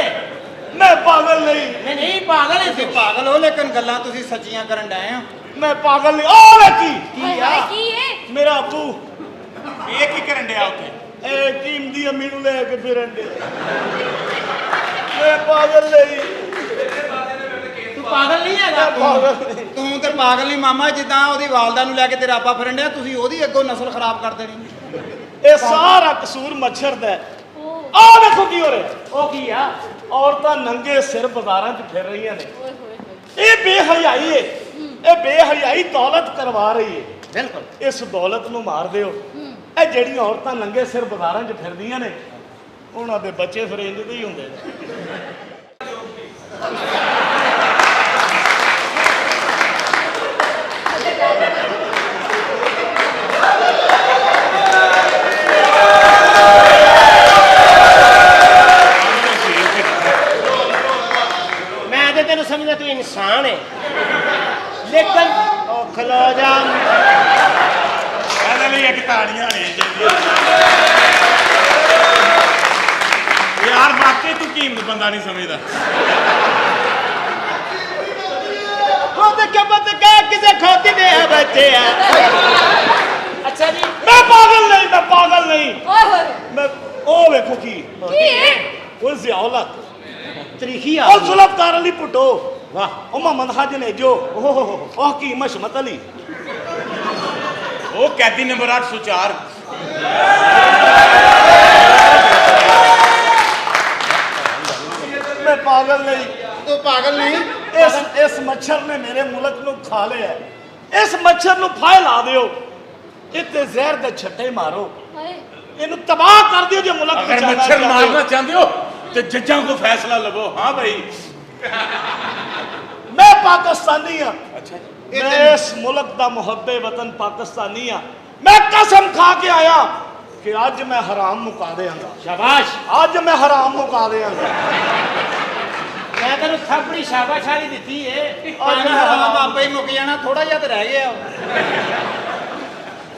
ਮੈਂ ਪਾਗਲ ਨਹੀਂ, ਨਹੀਂ ਪਾਗਲ ਏ ਤੁਸੀਂ ਪਾਗਲ ਹੋ, ਲੇਕਿਨ ਗੱਲਾਂ ਤੁਸੀਂ ਸੱਚੀਆਂ ਕਰਨ ਡਏ ਆ। ਮੈਂ ਪਾਗਲ ਨਹੀਂ। ਉਹ ਵੇਖੀ ਕੀ ਆ? ਕੀ ਏ? ਮੇਰਾ ਅੱਬੂ ਇਹ ਕੀ ਕਰਨ ਡਿਆ ਉੱਥੇ? ਇਹ ਟੀਮ ਦੀ ਅੰਮੀ ਨੂੰ ਲੈ ਕੇ ਫਿਰਨ ਦੇ। ਮੈਂ ਪਾਗਲ ਨਹੀਂ, ਤੂੰ ਪਾਗਲ ਨਹੀਂ ਹੈਗਾ। ਪਾਗਲ ਨਹੀਂ। ਤੂੰ ਤੇ ਪਾਗਲ ਨਹੀਂ ਮਾਮਾ, ਜਿੱਦਾਂ ਉਹਦੀ ਵਾਲਦਾ ਨੂੰ ਲੈ ਕੇ ਤੇਰਾ ਆਪਾ ਫਿਰਨ ਡਿਆ, ਤੁਸੀਂ ਉਹਦੀ ਅੱਗੋਂ ਨਸਲ ਖਰਾਬ ਕਰ ਦੇਣੀ। ਇਹ ਸਾਰਾ ਕਸੂਰ ਮੱਛਰ ਦਾ ਹੈ। ਓ ਆਹ ਵੇਖੋ ਕੀ ਹੋ ਰਿਹਾ। ਉਹ ਕੀ ਆ? ਔਰਤਾਂ ਨੰਗੇ ਸਿਰ ਬਾਜ਼ਾਰਾਂ 'ਚ ਫਿਰ ਰਹੀਆਂ ਨੇ। ਓਏ ਹੋਏ ਹੋਏ। ਇਹ ਬੇਹਯਾਈ ਹੈ, ਇਹ ਬੇਹਯਾਈ ਦੌਲਤ ਕਰਵਾ ਰਹੀ ਹੈ। ਬਿਲਕੁਲ। ਇਸ ਦੌਲਤ ਨੂੰ ਮਾਰ ਦਿਓ। ਇਹ ਜਿਹੜੀਆਂ ਔਰਤਾਂ ਨੰਗੇ ਸਿਰ ਬਾਜ਼ਾਰਾਂ 'ਚ ਫਿਰਦੀਆਂ ਨੇ, ਉਹਨਾਂ ਦੇ ਬੱਚੇ ਫਿਰ ਇੰਜ ਦੇ ਹੀ ਹੁੰਦੇ ਨੇ। ਮੈਂ ਤੇ ਤੈਨੂੰ ਸਮਝਦਾ ਤੂੰ ਇਨਸਾਨ ਹੈ, ਲੇਕਿਨ ਉਹ ਖਲੋ ਜਾ। ਇਹਦੇ ਲਈ ਇੱਕ ਤਾੜੀਆਂ ਨੇ ਯਾਰ, ਵਾਕਈ ਤੂੰ ਕੀਮਤ ਬੰਦਾ ਨਹੀਂ ਸਮਝਦਾ। ਖੁਦ ਕਬਤ ਕਹਿ ਕਿਸੇ ਖੋਤੀ ਦੇ ਬੱਚੇ ਆ। ਅੱਛਾ ਜੀ। ਮੈਂ ਪਾਗਲ ਨਹੀਂ, ਮੈਂ ਪਾਗਲ ਨਹੀਂ। ਓਏ ਹੋਏ। ਮੈਂ ਉਹ ਵੇਖੋ ਕੀ ਕੀ ਏ? ਉਹ ਜ਼ਿਆਉਲਤ, ਤਰੀਖੀ ਆ। ਉਹ ਜ਼ੁਲਫਕਾਰ ਅਲੀ ਭੁੱਟੋ, ਵਾਹ। ਉਹ ਮੁਹੰਮਦ ਹਾਜ ਨੇਜੋ, ਉਹ ਹਕੀਮ ਹਸ਼ਮਤ ਅਲੀ, ਉਹ ਕੈਦੀ ਨੰਬਰ 804। ਮੈਂ ਪਾਗਲ ਨਹੀਂ। ਤੂੰ ਪਾਗਲ ਨਹੀਂ। ਇਸ ਮੱਛਰ ਨੇ ਮੇਰੇ ਮੁਲਕ ਨੂੰ ਖਾ ਲਿਆ। ਇਸ ਮੱਛਰ ਨੂੰ ਫਾਇ ਲਾ ਦਿਓ, ਇੱਥੇ ਜ਼ਹਿਰ ਦੇ ਛੱਟੇ ਮਾਰੋ, ਹਾਏ। ਇਹਨੂੰ ਤਬਾਹ ਕਰ ਦਿਓ। ਜੇ ਮੁਲਕ ਅਗਰ ਬਚਾਉਣਾ ਮੱਛਰ ਚਾਹते हो। ਮਾਰਨਾ ਚਾਹੁੰਦੇ ਹੋ ਤੇ ਜੱਜਾਂ ਕੋ ਫੈਸਲਾ ਲਵੋ। ਹਾਂ ਭਾਈ। ਮੈਂ ਪਾਕਿस्तानी हाँ। ਅੱਛਾ मैं इस मुल्क का मुहब्बे वतन पाकिस्तानी हाँ। मैं कसम खा के आया कि अज मैं हराम मुका देंगा। शाबाश। अज मैं हराम मुका देंगा। ਮੈਂ ਤੈਨੂੰ ਥਾਪੜੀ ਸ਼ਾਬਾਸ਼ਾਰੀ ਦਿੱਤੀ ਏ। ਅੱਜ ਹਰਾਮ ਆਪੇ ਹੀ ਮੁੱਕ ਜਾਣਾ, ਥੋੜਾ ਜਿਹਾ ਤੇ ਰਹਿ ਗਿਆ।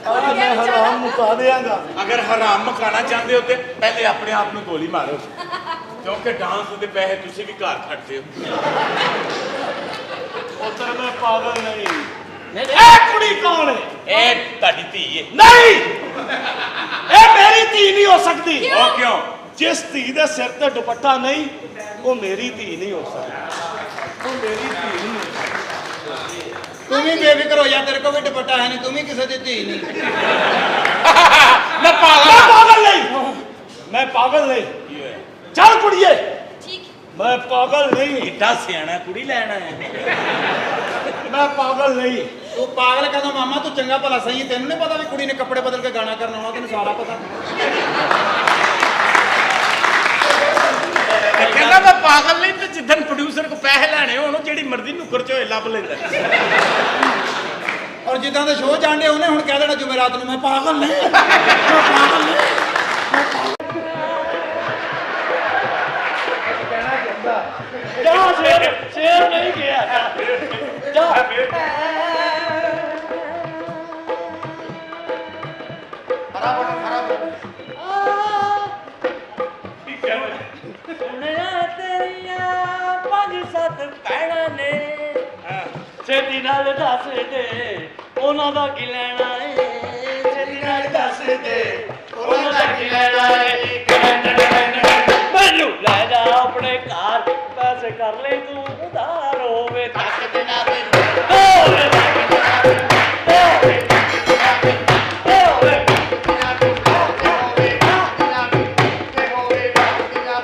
अज मैं हराम मुका देंगा। अगर हराम मकाना चाहते हो तो पहले अपने आप में गोली मारो, क्योंकि डांस के पैसे तुसी भी घर खटते हो। पुत्र मैं पागल नहीं। नहीं, ए कुड़ी कौन है? ए ताड़ी धी है। नहीं, ए मेरी धी नहीं हो सकती। वो क्यों? जिस धी दे सिर ते दुपट्टा नहीं, वो मेरी धी नहीं हो सकती। वो मेरी धी नहीं हो सकती। ਤੂੰ ਵੀ ਬੇਫਿਕਰ ਹੋ ਜਾ, ਤੇਰੇ ਕੋਲ ਵੀ ਦੁਪੱਟਾ ਹੈ ਨਹੀਂ, ਤੂੰ ਵੀ ਕਿਸੇ ਦੀ ਧੀ ਨਹੀਂ। मैं पागल नहीं। मैं पागल नहीं। चल कुड़िए, ठीक। मैं पागल नहीं। एडा सियाना कुड़ी लेना है। मैं पागल नहीं। ਤੂੰ ਪਾਗਲ ਕਦੋਂ ਮਾਮਾ? ਤੂੰ ਚੰਗਾ ਭਲਾ ਸਹੀ, ਤੈਨੂੰ ਨਹੀਂ ਪਤਾ ਵੀ ਕੁੜੀ ਨੇ ਕੱਪੜੇ ਬਦਲ ਕੇ ਗਾਣਾ ਕਰਨ ਆਉਣਾ? ਤੈਨੂੰ ਸਾਰਾ ਪਤਾ। कहना मैं पागल नहीं तो जिदन प्रोड्यूसर को पैसे लेने हो जेड़ी मर्जी नुकर चो लभ लेंदा। ਔਰ ਜਿੱਦਾਂ ਦੇ ਸ਼ੋਅ ਜਾਣਦੇ ਉਹਨੇ ਹੁਣ ਕਹਿ ਦੇਣਾ ਜੁਮੇਰਾਤ ਨੂੰ, ਮੈਂ ਪਾਗਲ ਨਹੀਂ, ਮੈਂ ਪਾਗਲ ਨਹੀਂ। जा शेर, शेर नहीं गया। जा। ਛੇਤੀ ਨਾਲ ਦੱਸ ਦੇ ਉਹਨਾਂ ਦਾ ਕੀ ਲੈਣਾ ਏ। ਛੇਤੀ ਨਾਲ ਦੱਸ ਦੇ ਉਹਨਾਂ ਦਾ ਕੀ ਲੈਣਾ ਏ। ਮੈਨੂੰ ਲੈ ਜਾ ਆਪਣੇ ਘਰ, ਪੈਸੇ ਕਰ ਲੈ ਤੂੰ ਉਧਾਰ ਹੋਵੇ ਤੱਕ ਦੇ ਨਾ ਦੇ ਹੋਵੇ ਤੱਕ ਦੇ ਨਾ ਦੇ होवे।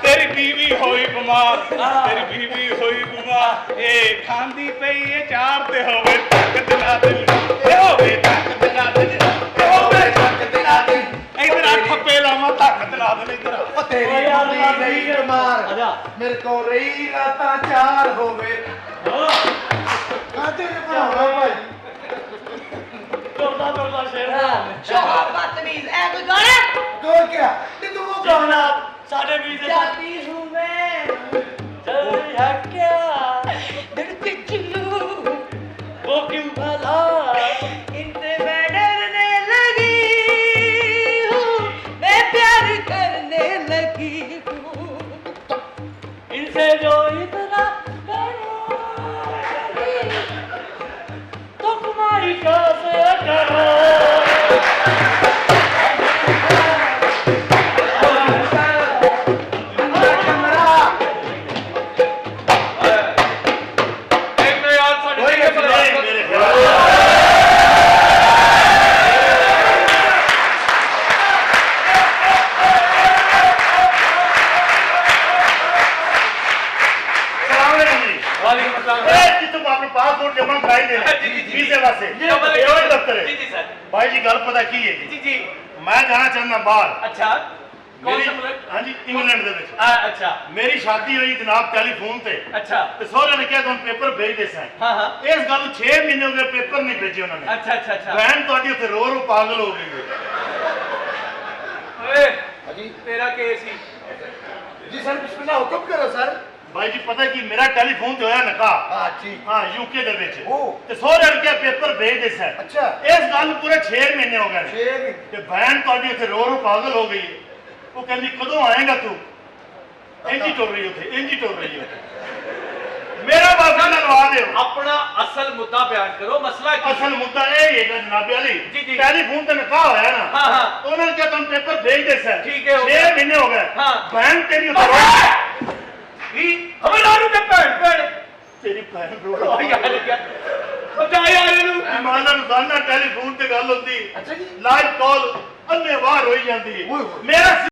तेरी बीवी होई बीमार, तेरी बीवी होई बीमार, ਇਹ ਖਾਂਦੀ ਪਈ ਇਹ ਚਾਰ ਤੇ ਹੋਵੇ ਧੱਕ ਦਿਲਾ ਦਿਲ ਤੇ ਹੋਵੇ ਧੱਕ ਦਿਲਾ ਦਿਲ ਤੇ ਹੋਵੇ ਧੱਕ ਦਿਲਾ ਦਿਲ ਇਧਰ ਆ ਠੱਪੇ ਲਾਵਾਂ ਧੱਕ ਦਿਲਾ ਦਿਲ ਇਧਰ ਉਹ ਤੇਰੀ ਬੁੱਢੀ ਨਹੀਂ ਬਿਮਾਰ ਮੇਰੇ ਕੋਲ ਰਹੀ ਰਾਤਾਂ ਚਾਰ ਹੋਵੇ ਕਾਹਦੇ ਨੇ ਬਣਾਉਣਾ ਭਾਈ ਤੁਰਦਾ ਸ਼ੇਰ ਸ਼ੋਹਰ ਬਦਤਮੀਜ਼ ਐ ਕੋਈ ਗਾਣਾ तो क्या ते तू वो गाना ਸਾਡੇ ਵੀਰ ਦੇ जाती हूँ मैं ਚੱਲ ਹੈ ਕਿਆ डरती चलू ਉਹ ਕਿਉਂ ਭਲਾ इनसे मैं डरने लगी हूँ मैं प्यार करने लगी हूँ इनसे जो इतना तो तुम्हारी कैसे करो पासपोर्ट जमा कराई देना वीजे वास्ते ये दफ्तर है जी सर भाई जी गल पता की है जी जी मैं जाना चाहना बाहर अच्छा कौन सा मुल्क हाँ जी इंग्लैंड दे विच अच्छा मेरी शादी हुई जनाब टेलीफोन ते अच्छा ते सोहरे ने कहा तुम पेपर भेज दे सन हाँ हाँ इस गल 6 महीने हो गए पेपर नहीं भेजे उन्होंने अच्छा अच्छा अच्छा बहन ਤੁਹਾਡੀ ਉੱਥੇ ਰੋ ਰੋ ਪਾਗਲ ਹੋ ਗਈ ओए जी तेरा केस ही जी सर बिस्मिल्लाह हुक्म करो सर भाई जी पता की मेरा टेलीफोन ਤੇ ਹੋਇਆ ਨਕਾ हाँ जी हाँ यूके ਦੇ ਵਿੱਚ ओ ਤੇ ਸੋਹਰੇ ਨੇ ਕਿਹਾ ਪੇਪਰ ਭੇਜ ਦੇ ਸਨ अच्छा ਇਸ ਗੱਲ ਨੂੰ ਪੂਰੇ 6 ਮਹੀਨੇ ਹੋ ਗਏ ਨੇ। 6 भी ਤੇ ਬਹਿਨ ਤੁਹਾਡੀ ਉੱਥੇ ਰੋ ਰੋ ਪਾਗਲ ਹੋ ਗਈ ਹੈ ਉਹ ਕਹਿੰਦੀ ਕਦੋਂ ਆਏਗਾ ਤੂੰ ਇੰਜ ਹੀ ਟੁਰ ਰਹੀ ਉੱਥੇ ਇੰਜ ਹੀ ਟੁਰ ਰਹੀ ਉੱਥੇ ਮੇਰਾ ਬਾਬਾ ਨਾਲ ਲਵਾ ਦਿਓ अपना असल मुद्दा बयान करो मसला क्या ਅਸਲ ਮੁੱਦਾ ਇਹ ਹੈਗਾ ਜਨਾਬ ਅਲੀ ਜੀ, ਜੀ। ਟੈਲੀਫੋਨ ਤੇ ਨਿਕਾਹ ਹੋਇਆ ਨਾ हाँ हाँ ਉਹਨਾਂ ਨੇ ਕਿਹਾ ਤੁਹਾਨੂੰ ਪੇਪਰ ਭੇਜ ਦੇ ਸਰ ਠੀਕ ਹੈ, ਹੋ 6 ਗਿਆ। ਮਹੀਨੇ ਹੋ ਗਏ हाँ। ਬਹਿਨ ਤੇਰੀ ਉੱਥੇ ਰੋ हमें लालू के भैन ਤੇਰੀ ਬਹਿਨ ਰੋ ओ यार क्या ओ जा यार ਇਹਨੂੰ ਇਮਾਨਾਂ ਰੋਜ਼ਾਨਾ ਟੈਲੀਫੋਨ ਤੇ ਗੱਲ ਹੁੰਦੀ अच्छा जी ਲਾਈਵ ਕਾਲ ਅੰਨੇ ਬਾਹਰ ਹੋਈ ਜਾਂਦੀ ਹੈ ਓਏ ਹੋਏ। ਮੇਰਾ